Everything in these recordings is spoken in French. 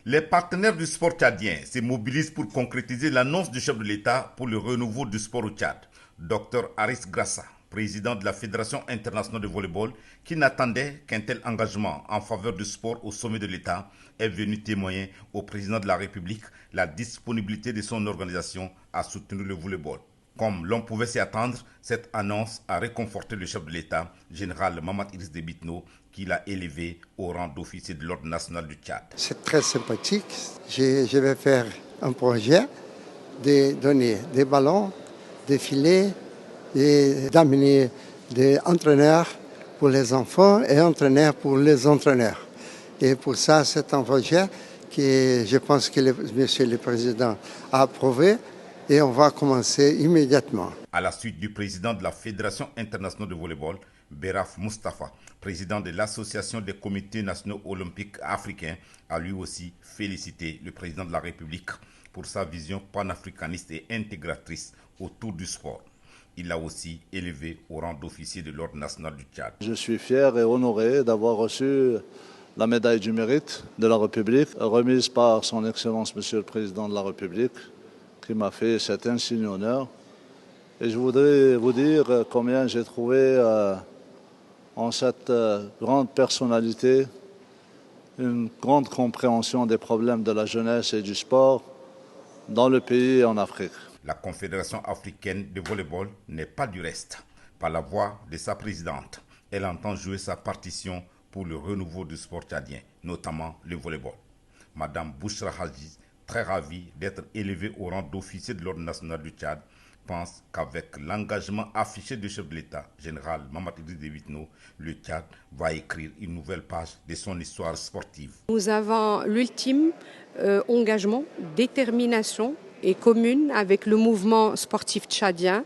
Les partenaires du sport tchadien se mobilisent pour concrétiser l'annonce du chef de l'État pour le renouveau du sport au Tchad. Dr Aris Grassa, président de la Fédération internationale de volleyball, qui n'attendait qu'un tel engagement en faveur du sport au sommet de l'État, est venu témoigner au président de la République la disponibilité de son organisation à soutenir le volleyball. Comme l'on pouvait s'y attendre, cette annonce a réconforté le chef de l'État, général Mamad Idriss Déby Itno, qui l'a élevé au rang d'officier de l'ordre national du Tchad. C'est très sympathique. Je vais faire un projet de donner des ballons, des filets et d'amener des entraîneurs pour les enfants et entraîneurs pour les entraîneurs. Et pour ça, c'est un projet que je pense que Monsieur le Président a approuvé et on va commencer immédiatement. À la suite du président de la Fédération internationale de volleyball, Beraf Mustafa, président de l'Association des comités nationaux olympiques africains, a lui aussi félicité le président de la République pour sa vision panafricaniste et intégratrice autour du sport. Il l'a aussi élevé au rang d'officier de l'ordre national du Tchad. Je suis fier et honoré d'avoir reçu la médaille du mérite de la République, remise par son Excellence Monsieur le Président de la République, qui m'a fait cet insigne honneur. Et je voudrais vous dire combien j'ai trouvé en cette grande personnalité une grande compréhension des problèmes de la jeunesse et du sport dans le pays et en Afrique. La Confédération africaine de volleyball n'est pas du reste. Par la voix de sa présidente, elle entend jouer sa partition pour le renouveau du sport tchadien, notamment le volleyball. Madame Bouchra Hadji, très ravie d'être élevée au rang d'officier de l'ordre national du Tchad, pense qu'avec l'engagement affiché du chef de l'État, général Mamad Idriss Déby Itno, le Tchad va écrire une nouvelle page de son histoire sportive. Nous avons l'ultime engagement, détermination et commune avec le mouvement sportif tchadien,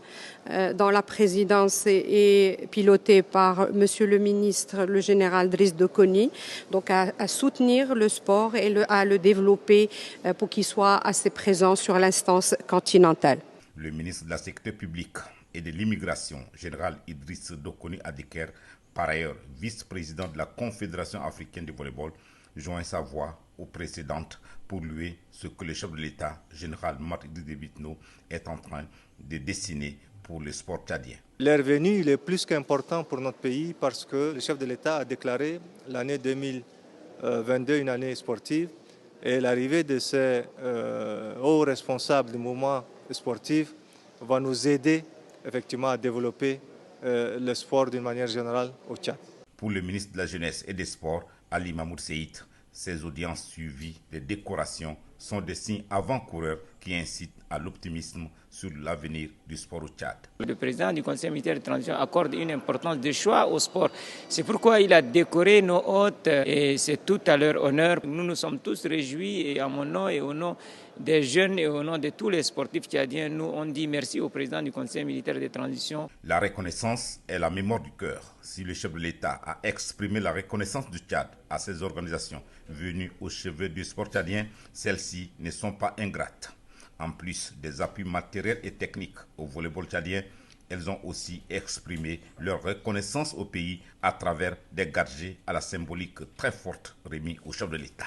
dont la présidence est pilotée par Monsieur le ministre, le général Driss Dokoni, donc à soutenir le sport et à le développer pour qu'il soit assez présent sur l'instance continentale. Le ministre de la Sécurité publique et de l'immigration, général Idriss Dokoni Adeker, par ailleurs vice-président de la Confédération africaine de volleyball, joint sa voix aux précédentes pour louer ce que le chef de l'État, général Mamad Idriss Déby Itno, est en train de dessiner pour le sport tchadien. Leur venue est plus qu'important pour notre pays parce que le chef de l'État a déclaré l'année 2022 une année sportive et l'arrivée de ces hauts responsables du mouvement sportif va nous aider effectivement à développer le sport d'une manière générale au Tchad. Pour le ministre de la Jeunesse et des Sports, Ali Mahmoud Seïd, ces audiences suivies des décorations sont des signes avant-coureurs qui incitent à l'optimisme sur l'avenir du sport au Tchad. Le président du Conseil militaire de transition accorde une importance de choix au sport. C'est pourquoi il a décoré nos hôtes et c'est tout à leur honneur. Nous nous sommes tous réjouis et à mon nom et au nom des jeunes et au nom de tous les sportifs tchadiens, nous on dit merci au président du Conseil militaire de transition. La reconnaissance est la mémoire du cœur. Si le chef de l'État a exprimé la reconnaissance du Tchad à ces organisations venues au chevet du sport tchadien, celles-ci ne sont pas ingrates. En plus des appuis matériels et techniques au volleyball tchadien, elles ont aussi exprimé leur reconnaissance au pays à travers des gadgets à la symbolique très forte remis au chef de l'État.